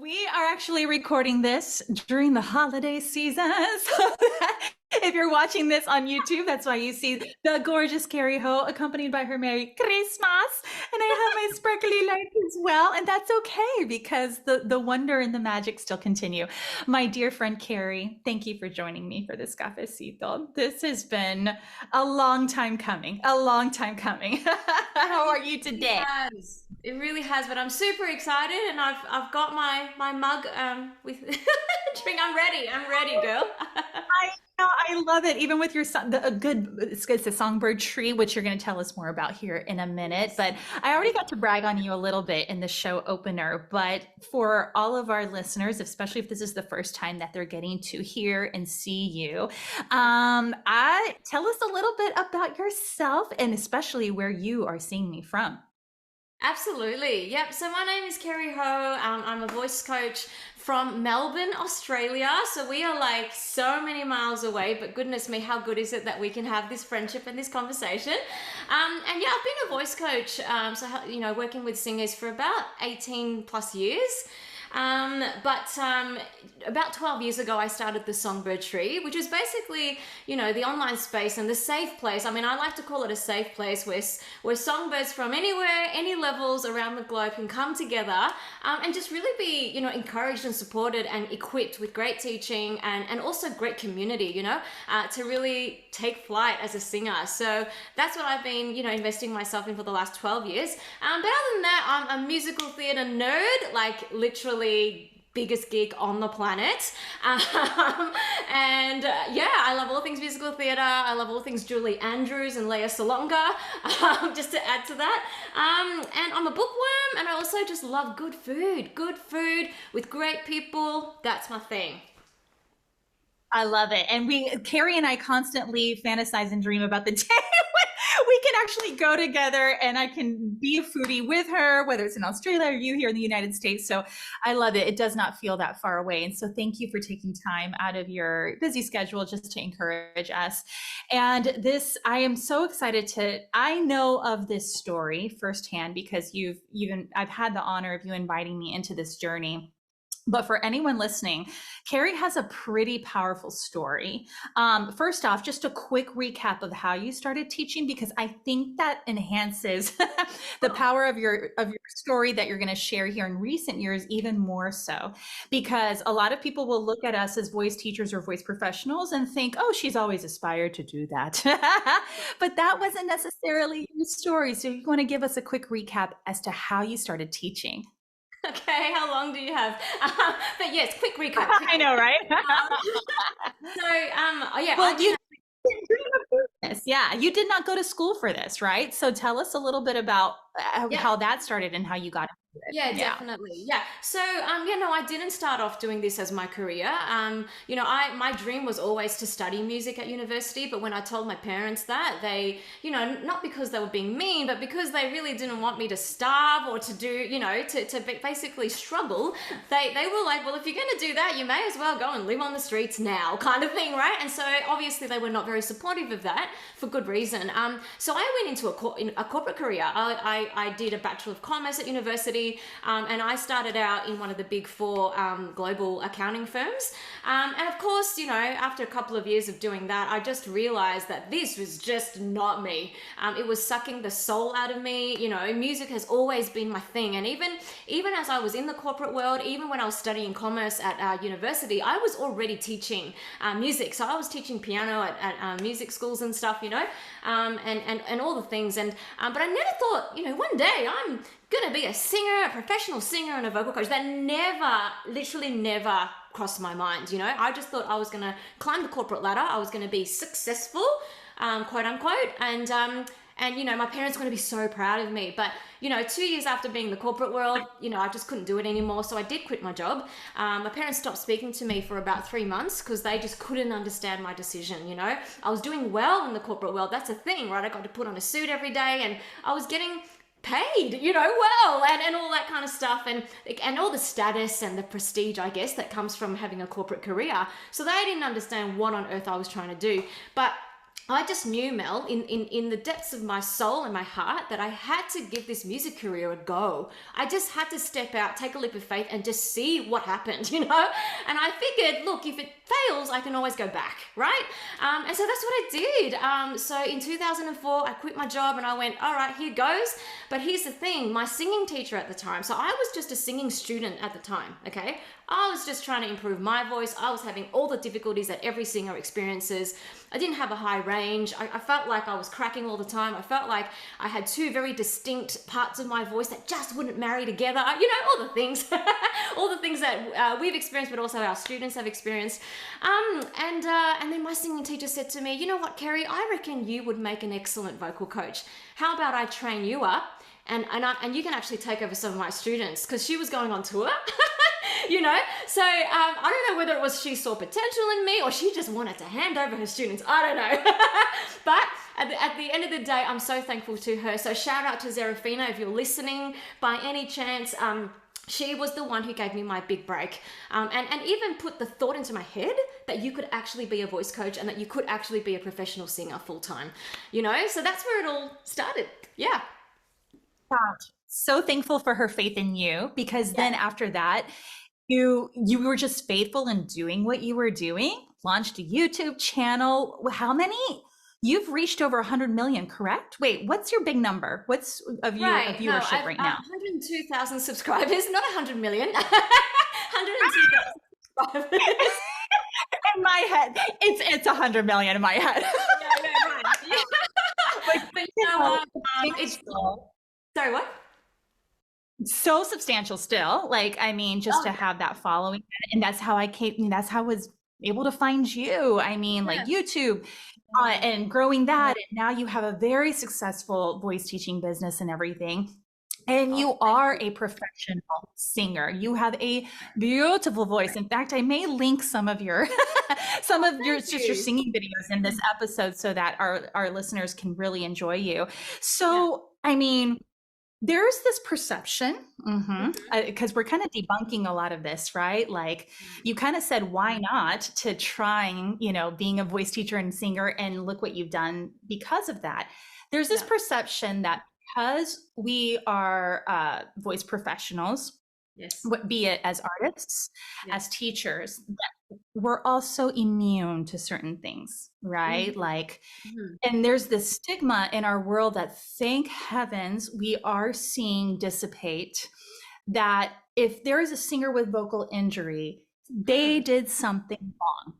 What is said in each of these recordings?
We are actually recording this during the holiday season. So if you're watching this on YouTube, that's why you see the gorgeous Kerri Ho accompanied by her Merry Christmas. And I have my sparkly lights as well. And that's okay because the wonder and the magic still continue. My dear friend Kerri, thank you for joining me for this cafecito. This has been a long time coming, a long time coming. How are you Really today? has. It really has, but I'm super excited, and I've got my mug with drink. I'm ready. I'm ready, girl. I know, I love it. Even with your son, a good, it's a songbird tree, which you're going to tell us more about here in a minute. Yes. But I already got to brag on you a little bit in the show opener. But for all of our listeners, especially if this is the first time that they're getting to hear and see you, I tell us a little bit about yourself and especially where you are seeing me from. Absolutely. Yep. So my name is Kerri Ho. I'm a voice coach from Melbourne, Australia. So we are like so many miles away, but goodness me, how good is it that we can have this friendship and this conversation? And yeah, I've been a voice coach, working with singers for about 18 plus years. But about 12 years ago, I started the Songbird Tree, which is basically, the online space and the safe place. I mean, I like to call it a safe place where songbirds from anywhere, any levels around the globe can come together and just really be, encouraged and supported and equipped with great teaching and also great community, to really take flight as a singer. So that's what I've been, investing myself in for the last 12 years. But other than that, I'm a musical theatre nerd, like literally biggest geek on the planet. Yeah, I love all things musical theatre. I love all things Julie Andrews and Leah Salonga, just to add to that. And I'm a bookworm, and I also just love good food with great people. That's my thing. I love it. And Carrie and I constantly fantasize and dream about the day when we can actually go together and I can be a foodie with her, whether it's in Australia or you here in the United States. So I love it. It does not feel that far away. And so thank you for taking time out of your busy schedule just to encourage us. And I am so excited I know of this story firsthand because I've had the honor of you inviting me into this journey. But for anyone listening, Kerri has a pretty powerful story. First off, just a quick recap of how you started teaching, because I think that enhances the power of your story that you're going to share here in recent years, even more so. Because a lot of people will look at us as voice teachers or voice professionals and think, oh, she's always aspired to do that. But that wasn't necessarily your story. So you want to give us a quick recap as to how you started teaching. Okay, how long do you have? But yes, quick recap. I know, right? Um, yeah, I Well, did. business. Yeah, you did not go to school for this, right? So tell us a little bit about Yeah. how that started and how you got into it. Yeah, Yeah. definitely. Yeah. So, no, I didn't start off doing this as my career. My dream was always to study music at university, but when I told my parents that, they, not because they were being mean, but because they really didn't want me to starve or to do, basically struggle, they were like, well, if you're going to do that, you may as well go and live on the streets now, kind of thing, right? And so obviously they were not very supportive of that for good reason. So I went into a corporate career. I did a Bachelor of Commerce at university. And I started out in one of the big four global accounting firms. And of course, after a couple of years of doing that, I just realized that this was just not me. It was sucking the soul out of me. Music has always been my thing. And even as I was in the corporate world, even when I was studying commerce at university, I was already teaching music. So I was teaching piano at music schools and stuff, and all the things. But I never thought, one day I'm gonna be a singer, a professional singer and a vocal coach. That literally never crossed my mind. I just thought I was gonna climb the corporate ladder. I was gonna be successful, quote unquote, and my parents were going to be so proud of me. But 2 years after being in the corporate world, I just couldn't do it anymore. So I did quit my job. My parents stopped speaking to me for about 3 months because they just couldn't understand my decision. I was doing well in the corporate world. That's a thing, right? I got to put on a suit every day, and I was getting paid, well, and all that kind of stuff, and all the status and the prestige, I guess, that comes from having a corporate career. So they didn't understand what on earth I was trying to do. But I just knew, Mel, in the depths of my soul and my heart, that I had to give this music career a go. I just had to step out, take a leap of faith, and just see what happened, you know? And I figured, look, if it fails, I can always go back, right? And so that's what I did. So in 2004, I quit my job and I went, all right, here goes. But here's the thing, my singing teacher at the time, so I was just a singing student at the time, okay? I was just trying to improve my voice. I was having all the difficulties that every singer experiences. I didn't have a high range. I felt like I was cracking all the time. I felt like I had two very distinct parts of my voice that just wouldn't marry together. You know, all the things, all the things that we've experienced, but also our students have experienced. And then my singing teacher said to me, you know what, Kerri, I reckon you would make an excellent vocal coach. How about I train you up and you can actually take over some of my students, because she was going on tour. You know, so I don't know whether it was she saw potential in me or she just wanted to hand over her students. I don't know. But at the end of the day, I'm so thankful to her. So shout out to Zerafina if you're listening by any chance. She was the one who gave me my big break, and even put the thought into my head that you could actually be a voice coach and that you could actually be a professional singer full time. You know, so that's where it all started. Yeah. Wow. So thankful for her faith in you, because Yeah. then after that, you were just faithful in doing what you were doing, launched a YouTube channel. How many? You've reached over 100 million, correct? Wait, what's your big number? What's of you of Right. No, viewership I've right now? 102,000 subscribers, not 100 million. 102,000 subscribers. In my head, it's 100 million in my head. Yeah, yeah, right. Yeah. Like, But you know, it's substantial. sorry, what? So substantial still. Like, I mean, just Oh, to have that following, and that's how I came, that's how I was able to find you. I mean, like yeah. YouTube, and growing that, and now you have a very successful voice teaching business and everything. And Oh, you thank are you. a professional singer. You have a beautiful voice. In fact, I may link some of your some Oh, of your thank just your you. singing videos in this episode so that our listeners can really enjoy you. Yeah. So, I mean, there's this perception, Mhm. because we're kind of debunking a lot of this, right? Like, you kind of said, why not, to trying, being a voice teacher and singer, and look what you've done because of that. There's this Yeah. perception that because we are voice professionals, Yes. be it as artists, as Yes. teachers, that we're also immune to certain things, right? Mhm. Like, Mhm. and there's this stigma in our world that, thank heavens, we are seeing dissipate, that if there is a singer with vocal injury, they Mm. did something wrong.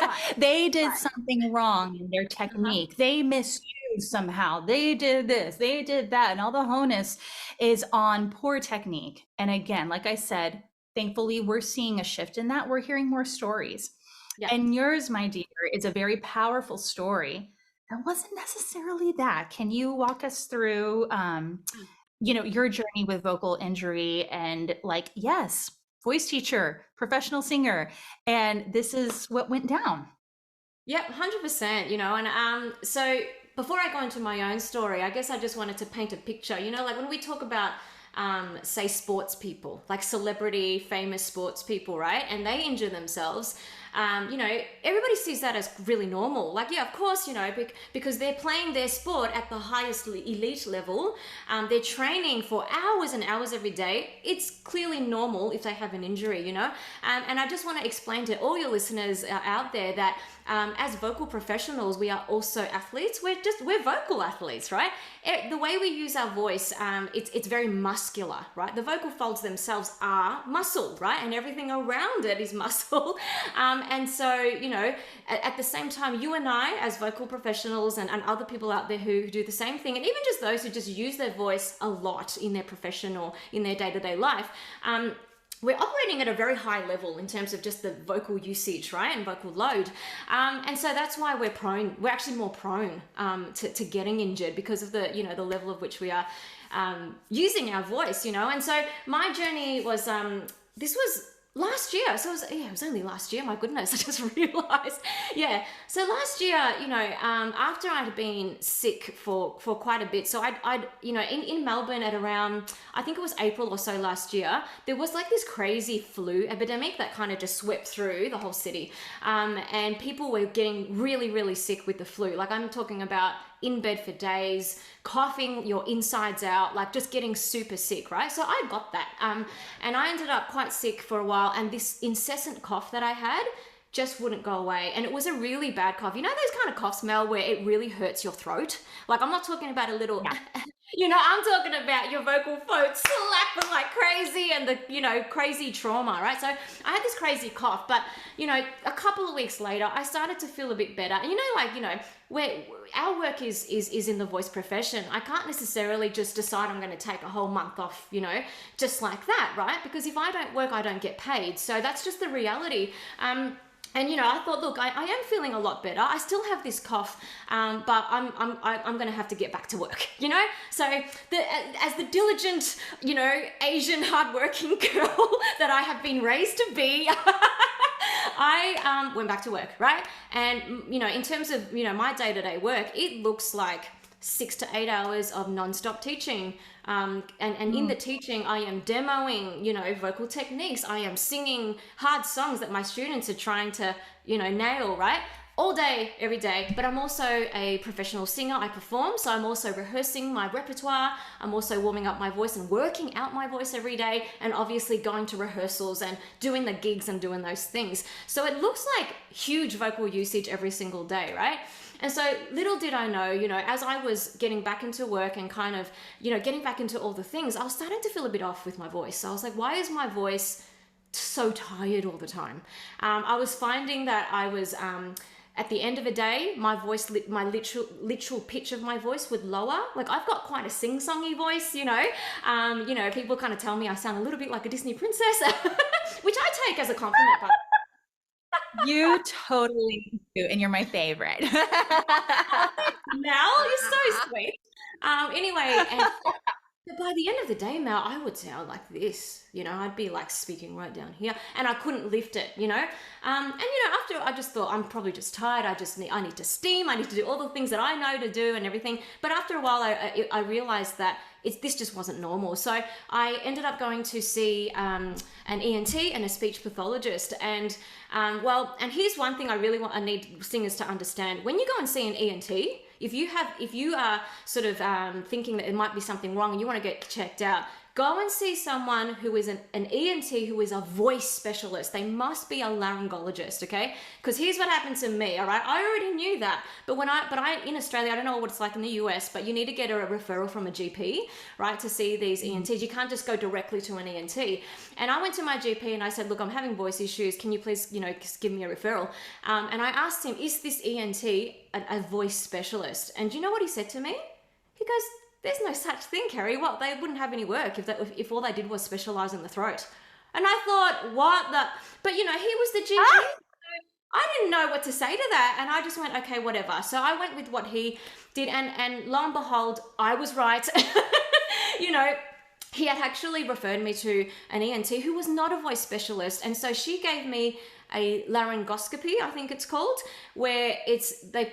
Right. They did Right. something wrong in their Uh-huh. technique. They misused somehow. They did this, they did that. And all the onus is on poor technique. And again, like I said, thankfully, we're seeing a shift in that. We're hearing more stories. Yeah. And yours, my dear, is a very powerful story. That wasn't necessarily that. Can you walk us through, Mm. your journey with vocal injury, and, like, yes, voice teacher, professional singer, and this is what went down. Yep, 100%, and so before I go into my own story, I guess I just wanted to paint a picture. Like when we talk about say sports people, like celebrity, famous sports people, right? And they injure themselves. Everybody sees that as really normal. Like, yeah, of course, because they're playing their sport at the highest elite level. They're training for hours and hours every day. It's clearly normal if they have an injury. And I just want to explain to all your listeners out there that as vocal professionals, we are also athletes. We're vocal athletes, right? The way we use our voice, it's very muscular, right? The vocal folds themselves are muscle, right? And everything around it is muscle. And so, at the same time, you and I, as vocal professionals, and other people out there who do the same thing, and even just those who just use their voice a lot in their profession or in their day-to-day life, we're operating at a very high level in terms of just the vocal usage, right, and vocal load. And so that's why we're actually more prone to getting injured, because of the level of which we are using our voice, And so my journey was, this was last year. So it was only last year. My goodness, I just realized. Yeah. So last year, after I'd been sick for quite a bit. So I'd in Melbourne at around, I think it was April or so last year, there was like this crazy flu epidemic that kind of just swept through the whole city. And people were getting really, really sick with the flu. Like I'm talking about in bed for days, coughing your insides out, like just getting super sick, right? So I got that. And I ended up quite sick for a while, and this incessant cough that I had just wouldn't go away. And it was a really bad cough. You know those kind of coughs, Mel, where it really hurts your throat? Like I'm not talking about a little, Yeah. I'm talking about your vocal folds slapping like crazy and the, crazy trauma, right? So I had this crazy cough, but, a couple of weeks later, I started to feel a bit better. And, where our work is in the voice profession, I can't necessarily just decide I'm going to take a whole month off, just like that, right? Because if I don't work, I don't get paid. So that's just the reality. And I thought, look, I am feeling a lot better. I still have this cough, but I'm going to have to get back to work. So as the diligent, Asian hardworking girl that I have been raised to be, I went back to work, right? And in terms of my day-to-day work, it looks like 6 to 8 hours of non-stop teaching. And in the teaching, I am demoing, vocal techniques. I am singing hard songs that my students are trying to, nail, right? All day, every day. But I'm also a professional singer. I perform. So I'm also rehearsing my repertoire. I'm also warming up my voice and working out my voice every day. And obviously going to rehearsals and doing the gigs and doing those things. So it looks like huge vocal usage every single day, right? And so little did I know, as I was getting back into work and kind of, getting back into all the things, I was starting to feel a bit off with my voice. So I was like, why is my voice so tired all the time? I was finding that I was, at the end of a day, my voice, my literal pitch of my voice would lower. Like I've got quite a sing-songy voice, people kind of tell me I sound a little bit like a Disney princess, which I take as a compliment, but You totally do, and you're my favorite. Mel, you're so sweet. Anyway, and but by the end of the day, Mel, I would sound like this. I'd be like speaking right down here, and I couldn't lift it. After I just thought I'm probably just tired. I need to steam. I need to do all the things that I know to do and everything. But after a while, I realized that this just wasn't normal. So I ended up going to see an ENT and a speech pathologist. And and here's one thing I need singers to understand. When you go and see an ENT, if you are sort of thinking that it might be something wrong and you want to get checked out, go and see someone who is an ENT, who is a voice specialist. They must be a laryngologist, okay? Because here's what happened to me, all right? I already knew that, but in Australia, I don't know what it's like in the US, but you need to get a referral from a GP, right, to see these ENTs. You can't just go directly to an ENT. And I went to my GP and I said, look, I'm having voice issues. Can you please, just give me a referral? And I asked him, is this ENT a voice specialist? And do you know what he said to me? He goes, there's no such thing, Kerri. Well, they wouldn't have any work if all they did was specialize in the throat. And I thought, what the? But he was the GP. I didn't know what to say to that, and I just went, okay, whatever. So I went with what he did, and lo and behold, I was right. He had actually referred me to an ENT who was not a voice specialist, and so she gave me a laryngoscopy, I think it's called, where they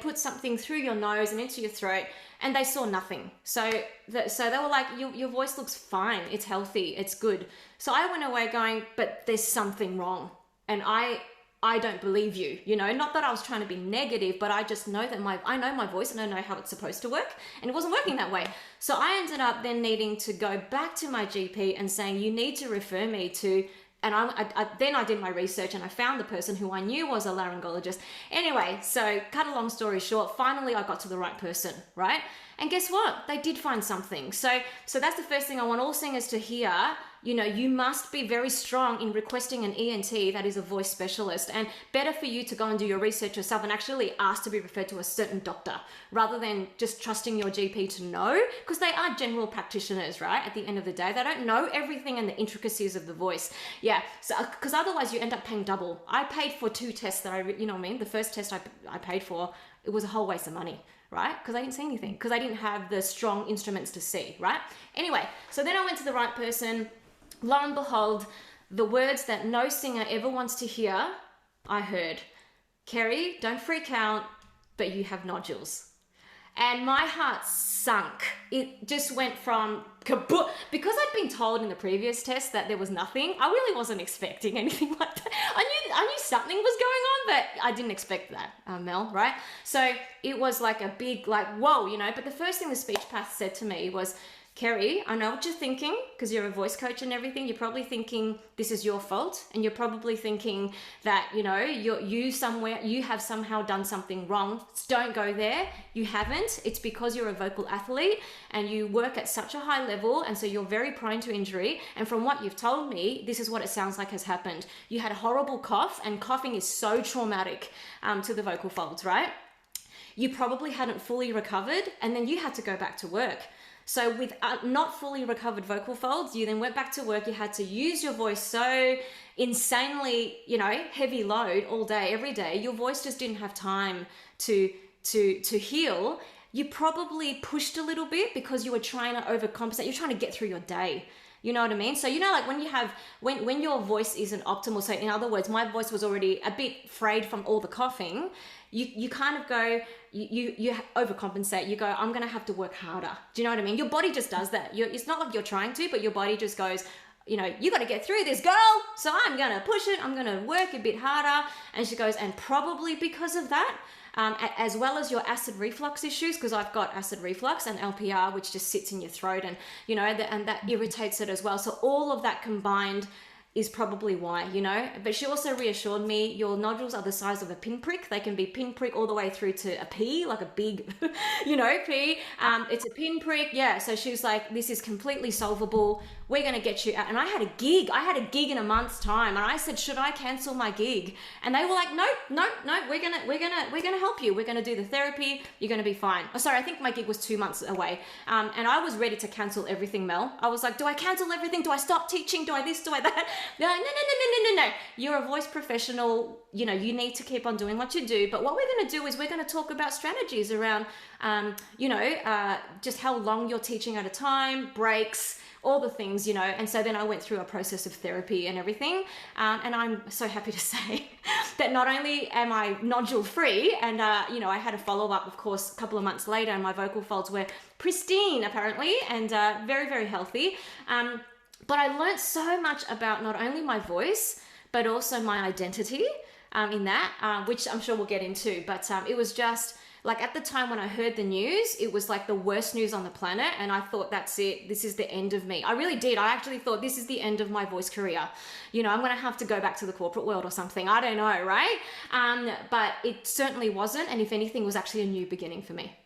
put something through your nose and into your throat, and they saw nothing. So they were like, your voice looks fine, it's healthy, it's good. So I went away going, but there's something wrong, and I don't believe you, not that I was trying to be negative, but I just know that I know my voice and I know how it's supposed to work, and it wasn't working that way. So I ended up then needing to go back to my GP and saying, you need to refer me to, and then I did my research and I found the person who I knew was a laryngologist. Anyway, so cut a long story short, finally I got to the right person, right? And guess what? They did find something. So that's the first thing I want all singers to hear. You must be very strong in requesting an ENT that is a voice specialist, and better for you to go and do your research yourself and actually ask to be referred to a certain doctor rather than just trusting your GP to know, because they are general practitioners, right? At the end of the day, they don't know everything and the intricacies of the voice. Yeah, so because otherwise you end up paying double. I paid for 2 tests that the first test I paid for, it was a whole waste of money, right? Because I didn't see anything, because I didn't have the strong instruments to see, right? Anyway, so then I went to the right person. Lo and behold, The words that no singer ever wants to hear, I heard. Kerri, don't freak out, but you have nodules. And my heart sunk. It just went from kaboom. Because I'd been told in the previous test that there was nothing, I really wasn't expecting anything like that. I knew something was going on, but I didn't expect that, Mel, right? So it was like a big, like, whoa, you know. But the first thing the speech path said to me was, Kerri, I know what you're thinking because you're a voice coach and everything. You're probably thinking this is your fault, and you're probably thinking that you have somehow done something wrong. Don't go there. You haven't. It's because you're a vocal athlete and you work at such a high level, and so you're very prone to injury. And from what you've told me, this is what it sounds like has happened. You had a horrible cough, and coughing is so traumatic to the vocal folds, right? You probably hadn't fully recovered, and then you had to go back to work. So with not fully recovered vocal folds, you then went back to work. You had to use your voice so insanely, heavy load all day, every day. Your voice just didn't have time to heal. You probably pushed a little bit because you were trying to overcompensate. You're trying to get through your day. You know what I mean? So, like when your voice isn't optimal, so in other words, my voice was already a bit frayed from all the coughing, you kind of go, you overcompensate. You go, I'm going to have to work harder. Do you know what I mean? Your body just does that. It's not like you're trying to, but your body just goes, you got to get through this, girl. So I'm going to push it. I'm going to work a bit harder. And she goes, and probably because of that, as well as your acid reflux issues, because I've got acid reflux and LPR, which just sits in your throat, and and that irritates it as well. So all of that combined is probably why, But she also reassured me, your nodules are the size of a pinprick. They can be pinprick all the way through to a pea, like a big, pea. It's a pinprick. Yeah. So she was like, this is completely solvable. We're going to get you out. And I had a gig in a month's time. And I said, should I cancel my gig? And they were like, no, we're going to help you. We're going to do the therapy. You're going to be fine. Oh, sorry. I think my gig was 2 months away. And I was ready to cancel everything, Mel. I was like, do I cancel everything? Do I stop teaching? Do I this? Do I that? They're like, no. You're a voice professional. You need to keep on doing what you do. But what we're going to do is we're going to talk about strategies around, just how long you're teaching at a time, breaks, all the things, And so then I went through a process of therapy and everything. And I'm so happy to say that not only am I nodule free, and, I had a follow-up, of course, a couple of months later, and my vocal folds were pristine, apparently, and very, very healthy. But I learned so much about not only my voice, but also my identity in that, which I'm sure we'll get into. But it was just like, at the time when I heard the news, it was like the worst news on the planet. And I thought, that's it. This is the end of me. I really did. I actually thought this is the end of my voice career. I'm going to have to go back to the corporate world or something. I don't know, right? But it certainly wasn't. And if anything, was actually a new beginning for me.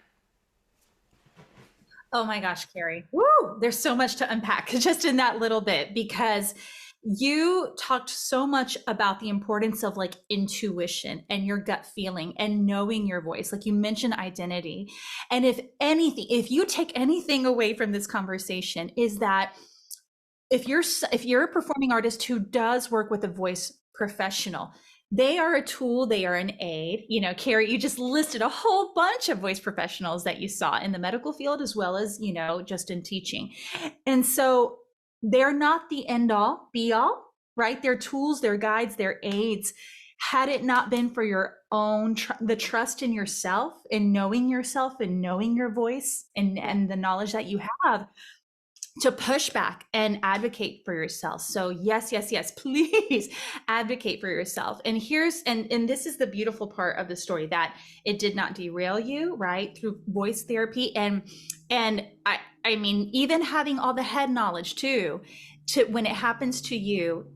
Oh my gosh, Kerri. Woo! There's so much to unpack just in that little bit, because you talked so much about the importance of like intuition and your gut feeling and knowing your voice. Like you mentioned identity. And if you take anything away from this conversation, is that if you're a performing artist who does work with a voice professional, they are a tool, they are an aid. Kerri, you just listed a whole bunch of voice professionals that you saw in the medical field, as well as, just in teaching. And so they're not the end all be all, right? They're tools, they're guides, they're aids. Had it not been for your own, the trust in yourself and knowing yourself and knowing your voice and the knowledge that you have, to push back and advocate for yourself. So yes, please advocate for yourself. And this is the beautiful part of the story, that it did not derail you, right? Through voice therapy. And I mean, even having all the head knowledge too, to when it happens to you,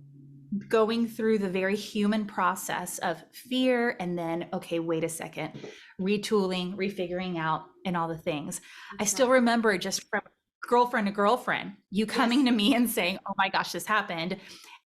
going through the very human process of fear, and then, okay, wait a second, retooling, refiguring out, and all the things. I still remember, just from girlfriend to girlfriend, you coming to me and saying, oh my gosh, this happened.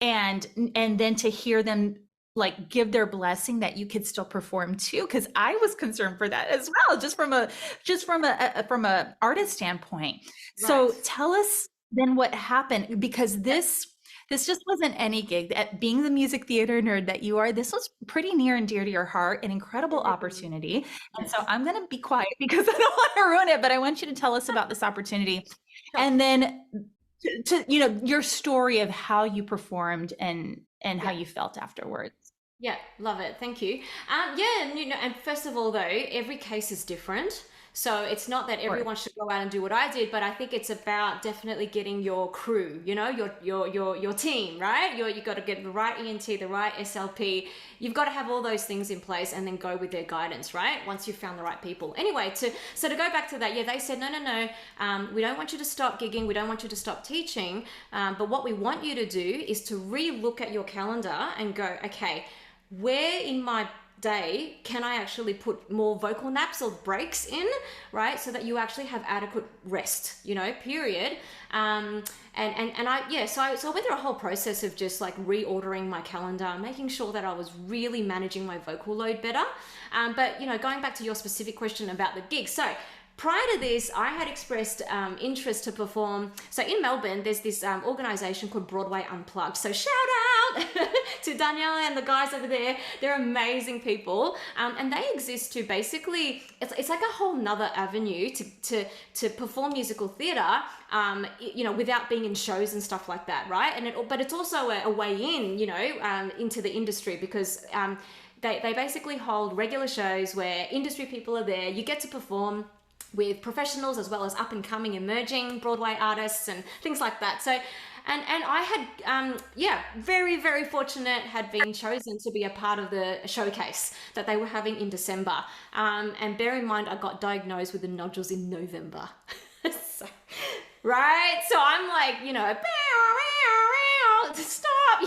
And then to hear them like give their blessing that you could still perform too. Cause I was concerned for that as well, just from a artist standpoint. Right. So tell us then what happened, because this just wasn't any gig. At being the music theater nerd that you are, this was pretty near and dear to your heart, an incredible opportunity. And so I'm going to be quiet because I don't want to ruin it, but I want you to tell us about this opportunity. And then your story of how you performed and how Yeah. you felt afterwards. Yeah, love it. Thank you. Yeah, and, and first of all, though, every case is different. So it's not that Of course. everyone should go out and do what I did, but I think it's about definitely getting your crew, your team, right? You got to get the right ENT, the right SLP. You've got to have all those things in place and then go with their guidance, right? Once you've found the right people. Anyway, so to go back to that, yeah, they said no. We don't want you to stop gigging. We don't want you to stop teaching. But what we want you to do is to re-look at your calendar and go, okay, where in my day can I actually put more vocal naps or breaks in, right? So that you actually have adequate rest, period. So I went through a whole process of just like reordering my calendar, making sure that I was really managing my vocal load better. But going back to your specific question about the gig, so prior to this, I had expressed interest to perform. So in Melbourne, there's this organisation called Broadway Unplugged. So shout out to Danielle and the guys over there. They're amazing people. And they exist to basically, it's like a whole nother avenue to perform musical theatre, without being in shows and stuff like that, right? But it's also a way in, into the industry because they basically hold regular shows where industry people are there. You get to perform with professionals as well as up and coming emerging Broadway artists and things like that. So and I had very, very fortunate, had been chosen to be a part of the showcase that they were having in December, and bear in mind I got diagnosed with the nodules in November. So, right, so I'm like, stop,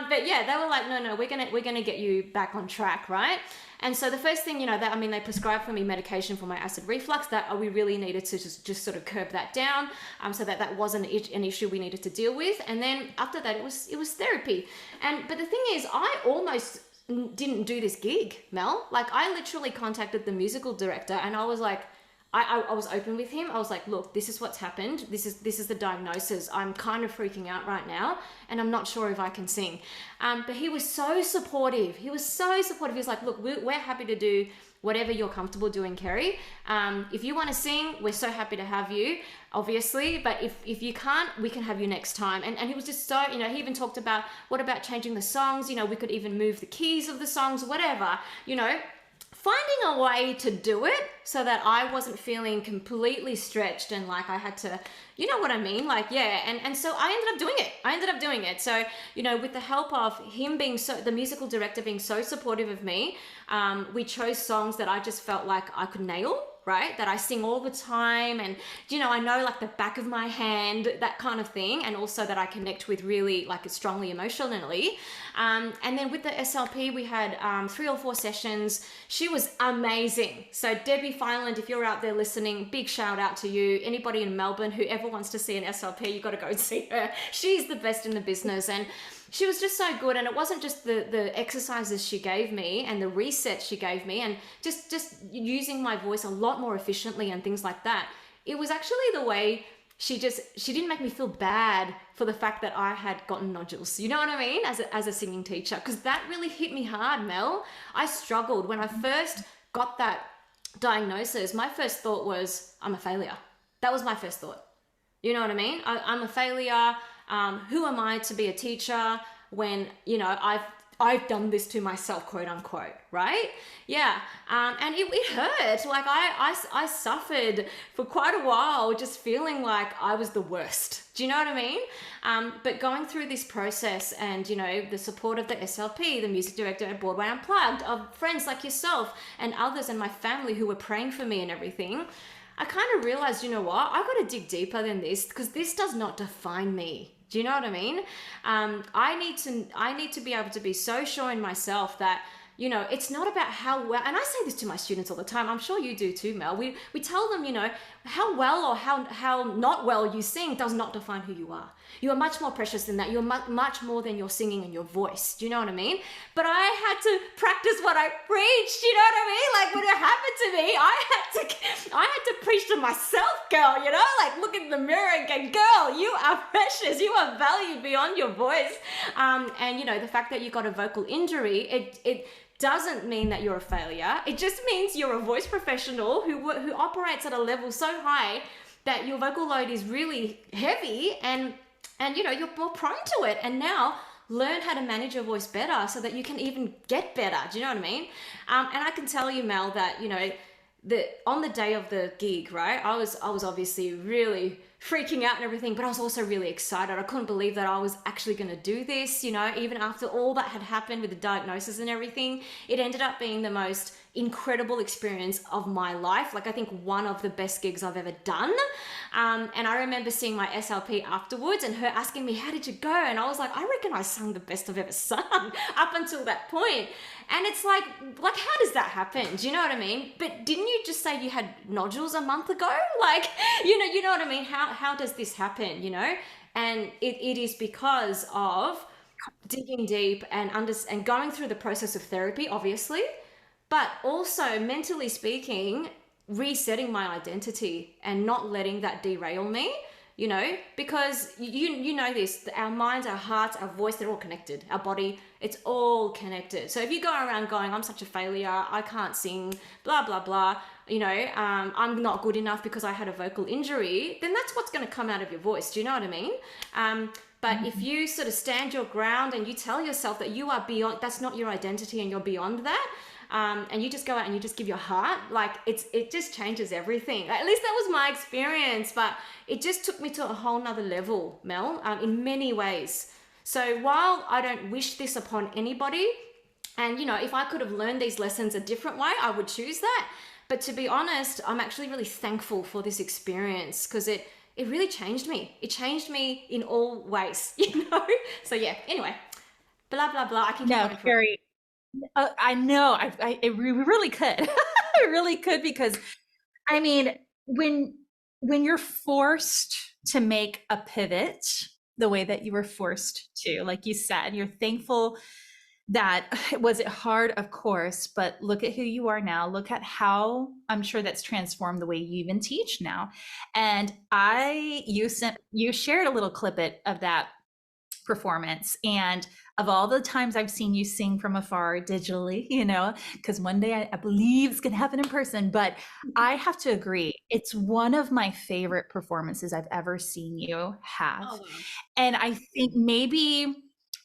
but yeah, they were like, no, we're gonna get you back on track, right? And so the first thing, they prescribed for me medication for my acid reflux that we really needed to just sort of curb that down, so that wasn't an issue we needed to deal with. And then after that, it was therapy. But the thing is, I almost didn't do this gig, Mel. Like I literally contacted the musical director and I was like, I was open with him. I was like, look, this is what's happened. This is the diagnosis. I'm kind of freaking out right now and I'm not sure if I can sing. But he was so supportive. He was like, look, we're happy to do whatever you're comfortable doing, Kerri. If you want to sing, we're so happy to have you, obviously. But if you can't, we can have you next time. And he was just so, he even talked about, what about changing the songs? We could even move the keys of the songs, whatever, finding a way to do it so that I wasn't feeling completely stretched and like I had to, you know what I mean? Like, yeah. And so I ended up doing it. So, with the help of him the musical director being so supportive of me, we chose songs that I just felt like I could nail, right? That I sing all the time and, I know like the back of my hand, that kind of thing. And also that I connect with really like strongly emotionally. And then with the SLP, we had 3 or 4 sessions. She was amazing. So Debbie Fineland, if you're out there listening, big shout out to you. Anybody in Melbourne who ever wants to see an SLP, you got to go and see her. She's the best in the business. And she was just so good. And it wasn't just the exercises she gave me and the resets she gave me and just using my voice a lot more efficiently and things like that. It was actually the way she didn't make me feel bad for the fact that I had gotten nodules. You know what I mean? As a singing teacher, because that really hit me hard, Mel. I struggled when I first got that diagnosis. My first thought was, I'm a failure. That was my first thought. You know what I mean? I'm a failure. Who am I to be a teacher when, I've done this to myself, quote unquote, right? Yeah. And it hurt. Like I suffered for quite a while just feeling like I was the worst. Do you know what I mean? But going through this process and, the support of the SLP, the music director at Broadway Unplugged, of friends like yourself and others and my family who were praying for me and everything, I kind of realized, I've got to dig deeper than this because this does not define me. Do you know what I mean? I need to be able to be so sure in myself that, it's not about how well, and I say this to my students all the time, I'm sure you do too, Mel. We tell them, how well or how not well you sing does not define who you are. You are much more precious than that. You're much more than your singing and your voice. Do you know what I mean? But I had to practice what I preached. You know what I mean? Like when it happened to me, I had to preach to myself, girl. Like look in the mirror and go, girl, you are precious. You are valued beyond your voice. And the fact that you got a vocal injury, it doesn't mean that you're a failure. It just means you're a voice professional who operates at a level so high that your vocal load is really heavy, and you know, you're more prone to it. And now learn how to manage your voice better so that you can even get better. Do you know what I mean? And I can tell you, Mel, that, you know, on the day of the gig, right, I was obviously really freaking out and everything, but I was also really excited. I couldn't believe that I was actually going to do this, you know, even after all that had happened with the diagnosis and everything. It ended up being the most incredible experience of my life. Like, I think one of the best gigs I've ever done. And I remember seeing my SLP afterwards and her asking me, how did you go? And I was like, I reckon I sung the best I've ever sung up until that point. And it's like, how does that happen? Do you know what I mean? But didn't you just say you had nodules a month ago? Like, you know what I mean? How does this happen, you know? And it is because of digging deep and going through the process of therapy, obviously, but also, mentally speaking, resetting my identity and not letting that derail me, you know, because you know this, our minds, our hearts, our voice, they're all connected. Our body, it's all connected. So if you go around going, I'm such a failure, I can't sing, blah, blah, blah, you know, I'm not good enough because I had a vocal injury, then that's what's going to come out of your voice. Do you know what I mean? But if you sort of stand your ground and you tell yourself that you are beyond, that's not your identity and you're beyond that, and you just go out and you just give your heart, like it just changes everything. At least that was my experience, but it just took me to a whole nother level, Mel, in many ways. So while I don't wish this upon anybody, and you know, if I could have learned these lessons a different way, I would choose that. But to be honest, I'm actually really thankful for this experience because it really changed me. It changed me in all ways, you know? So yeah, anyway, blah, blah, blah. I can keep No, going for Kerri, I know. We really could. I really could, because I mean, when you're forced to make a pivot the way that you were forced to, like you said, you're thankful that was it hard, of course, but look at who you are now. Look at how I'm sure that's transformed the way you even teach now. And you shared a little clip of that performance, and of all the times I've seen you sing from afar digitally, you know, because one day I believe it's going to happen in person, but I have to agree, it's one of my favorite performances I've ever seen you have. Oh, wow. And I think maybe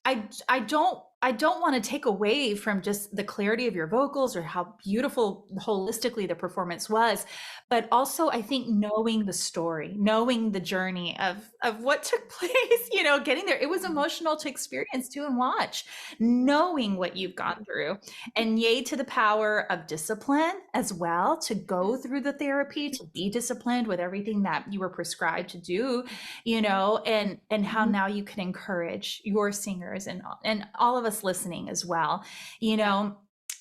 I don't want to take away from just the clarity of your vocals or how beautiful holistically the performance was, but also I think knowing the story, knowing the journey of what took place, you know, getting there. It was emotional to experience too and watch, knowing what you've gone through. And yay to the power of discipline as well, to go through the therapy, to be disciplined with everything that you were prescribed to do, you know, and how now you can encourage your singers and all of us listening as well, you know.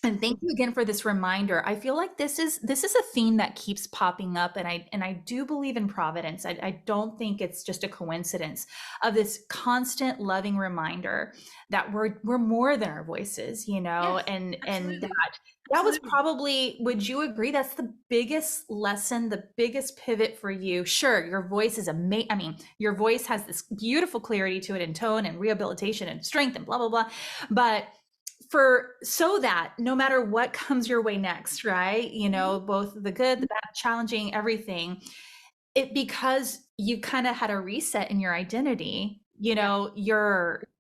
And thank you again for this reminder. I feel like this is a theme that keeps popping up, and I do believe in providence. I don't think it's just a coincidence of this constant loving reminder that we're more than our voices, you know. Yes, and absolutely. that was Absolutely. probably, would you agree, that's the biggest lesson, the biggest pivot for you? Sure, your voice is amazing. I mean, your voice has this beautiful clarity to it, and tone and rehabilitation and strength and blah blah blah, but so that no matter what comes your way next, right, you know, both the good, the bad, challenging, everything, because you kind of had a reset in your identity, you know,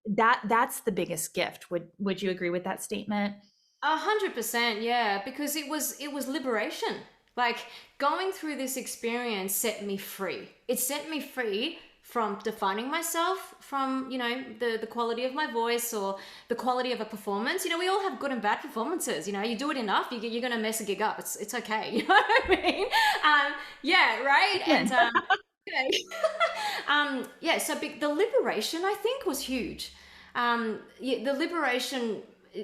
that's the biggest gift. Would you agree with that statement? 100%, yeah, because it was liberation. Like, going through this experience set me free. It set me free from defining myself from, you know, the quality of my voice or the quality of a performance. You know, we all have good and bad performances. You know, you do it enough, you're gonna mess a gig up. It's okay. You know what I mean? Yeah, right. And okay. Yeah. So the liberation, I think, was huge. Yeah, the liberation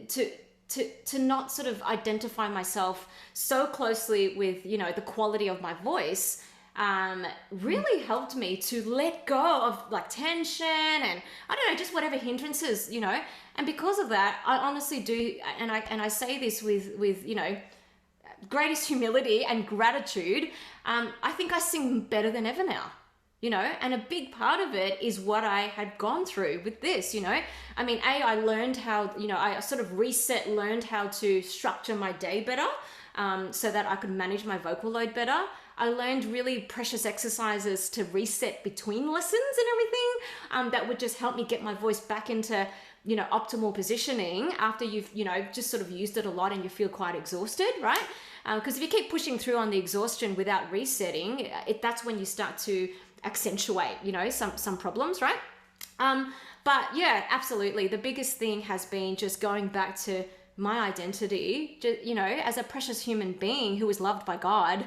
to to not sort of identify myself so closely with, you know, the quality of my voice, really helped me to let go of like tension and I don't know, just whatever hindrances, you know. And because of that, I honestly do, and I say this with you know, greatest humility and gratitude. I think I sing better than ever now, you know, and a big part of it is what I had gone through with this, you know. I mean, I learned how, you know, I sort of learned how to structure my day better, so that I could manage my vocal load better. I learned really precious exercises to reset between lessons and everything, that would just help me get my voice back into, optimal positioning after you've, just sort of used it a lot and you feel quite exhausted, right? Because if you keep pushing through on the exhaustion without resetting, that's when you start to accentuate, some problems, right? But yeah, absolutely. The biggest thing has been just going back to my identity, just, as a precious human being who is loved by God,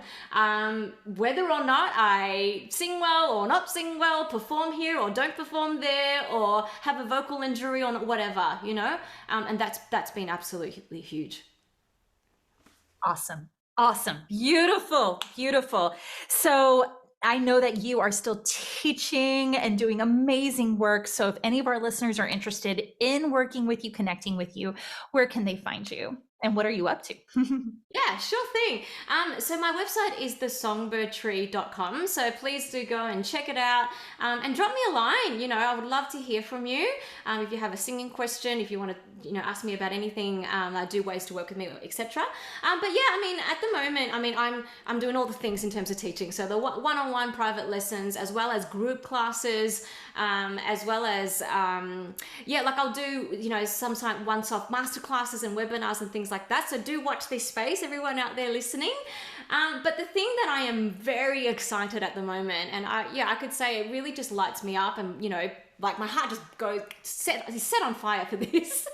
whether or not I sing well or not sing well, perform here or don't perform there, or have a vocal injury or whatever, and that's been absolutely huge. Awesome. Awesome. Beautiful. Beautiful. So I know that you are still teaching and doing amazing work. So if any of our listeners are interested in working with you, connecting with you, where can they find you? And what are you up to? Yeah, sure thing. So my website is thesongbirdtree.com. So please do go and check it out, and drop me a line. I would love to hear from you. If you have a singing question, if you want to, ask me about anything, I do ways to work with me, etc. But yeah, at the moment, I'm doing all the things in terms of teaching. So the one-on-one private lessons, as well as group classes, as well as like I'll do sometimes once-off master classes and webinars and things like that. So do watch this space, everyone out there listening. But the thing that I am very excited at the moment, and I could say it really just lights me up, and like my heart just goes set on fire for this,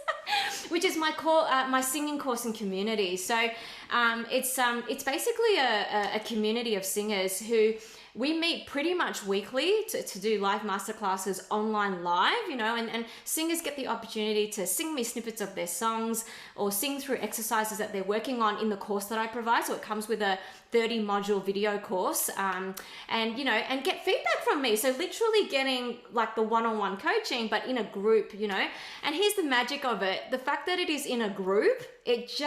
which is my singing course and community. So it's basically a community of singers who we meet pretty much weekly to do live masterclasses online live, and singers get the opportunity to sing me snippets of their songs or sing through exercises that they're working on in the course that I provide. So it comes with a 30 module video course, and get feedback from me. So literally getting like the one-on-one coaching, but in a group, and here's the magic of it. The fact that it is in a group, it's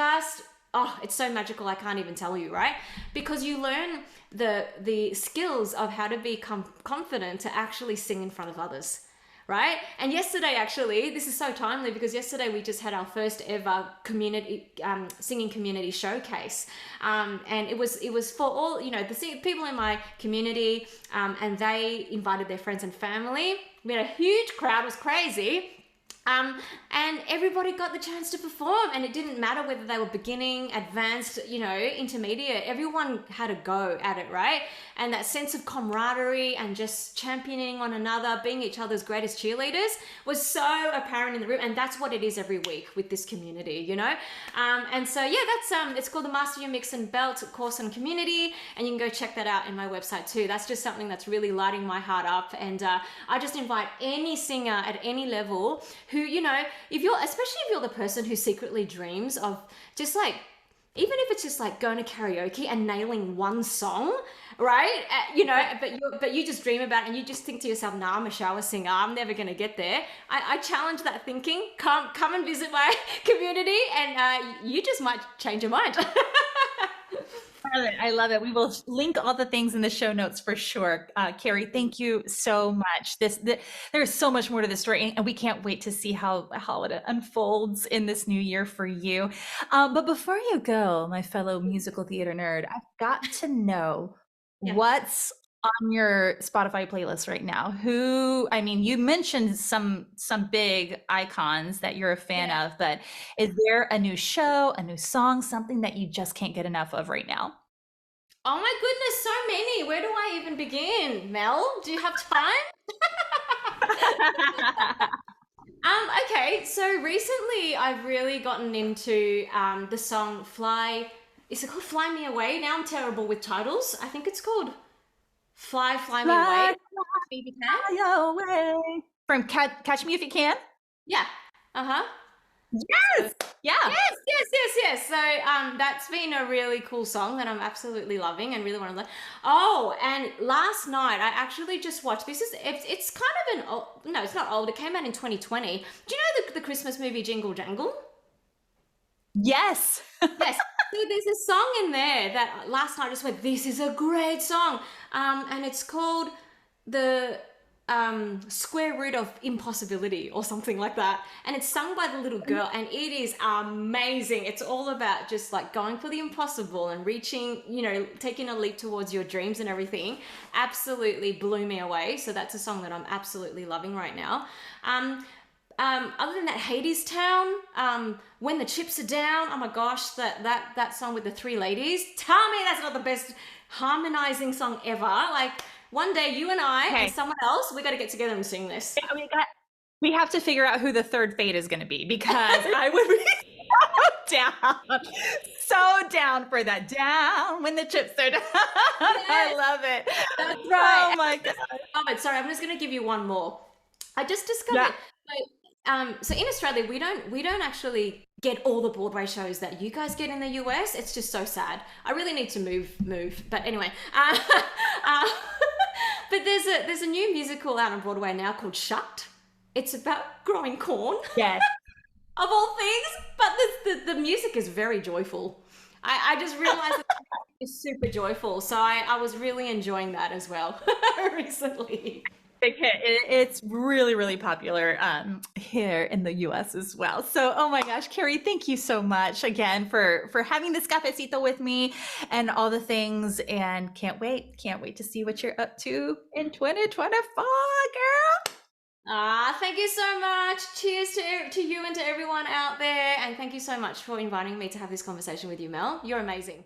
so magical. I can't even tell you, right? Because you learn the skills of how to become confident to actually sing in front of others, right? And yesterday, actually, this is so timely because yesterday we just had our first ever community singing community showcase, and it was for all the people in my community, and they invited their friends and family. We had a huge crowd. It was crazy. And everybody got the chance to perform, and it didn't matter whether they were beginning, advanced, intermediate. Everyone had a go at it, right? And that sense of camaraderie and just championing one another, being each other's greatest cheerleaders was so apparent in the room. And that's what it is every week with this community, And so, yeah, that's it's called the Master Your Mix and Belt course and community, and you can go check that out in my website too. That's just something that's really lighting my heart up. And I just invite any singer at any level who, especially if you're the person who secretly dreams of just like, even if it's just like going to karaoke and nailing one song, right? But you just dream about it and you just think to yourself, nah, I'm a shower singer, I'm never going to get there. I challenge that thinking. Come and visit my community, and you just might change your mind. I love it. We will link all the things in the show notes for sure. Kerri, thank you so much. There's so much more to this story, and we can't wait to see how it unfolds in this new year for you. But before you go, my fellow musical theater nerd, I've got to know Yeah. what's on your Spotify playlist right now. You mentioned some big icons that you're a fan of, but is there a new show, a new song, something that you just can't get enough of right now? Oh my goodness, so many. Where do I even begin? Mel, do you have time? Okay, so recently I've really gotten into the song Fly. Is it called Fly Me Away? Now I'm terrible with titles. I think it's called Fly Me Away. Fly, Phoebe Can. fly away. From Catch Me If You Can? Yeah. Uh-huh. Yes. Yeah. Yes. So that's been a really cool song that I'm absolutely loving and really want to learn. Oh, and last night I actually just watched it's kind of an old, no, it's not old. It came out in 2020. Do you know the Christmas movie Jingle Jangle? Yes. Yes. So there's a song in there that last night I just went, this is a great song. And it's called the square root of impossibility or something like that. And it's sung by the little girl, and it is amazing. It's all about just like going for the impossible and reaching, taking a leap towards your dreams and everything. Absolutely blew me away. So that's a song that I'm absolutely loving right now. Other than that, Hades Town, When the Chips Are Down. Oh my gosh, that song with the three ladies. Tell me that's not the best harmonizing song ever. Like, one day you and I and someone else, we got to get together and sing this. We have to figure out who the third fate is going to be, because I would be so down for that. Down when the chips are down. Yes. I love it. That's right. Oh my god. Oh, sorry, I'm just going to give you one more. I just discovered. So in Australia, we don't actually get all the Broadway shows that you guys get in the US. It's just so sad. I really need to move. But anyway, but there's a new musical out on Broadway now called Shucked. It's about growing corn. Yes. Of all things, but the music is very joyful. I just realized that it's super joyful. So I was really enjoying that as well recently. It's really, really popular here in the US as well. So, oh my gosh, Kerri, thank you so much again for having this cafecito with me and all the things. And can't wait to see what you're up to in 2024, girl. Thank you so much. Cheers to you and to everyone out there. And thank you so much for inviting me to have this conversation with you, Mel. You're amazing.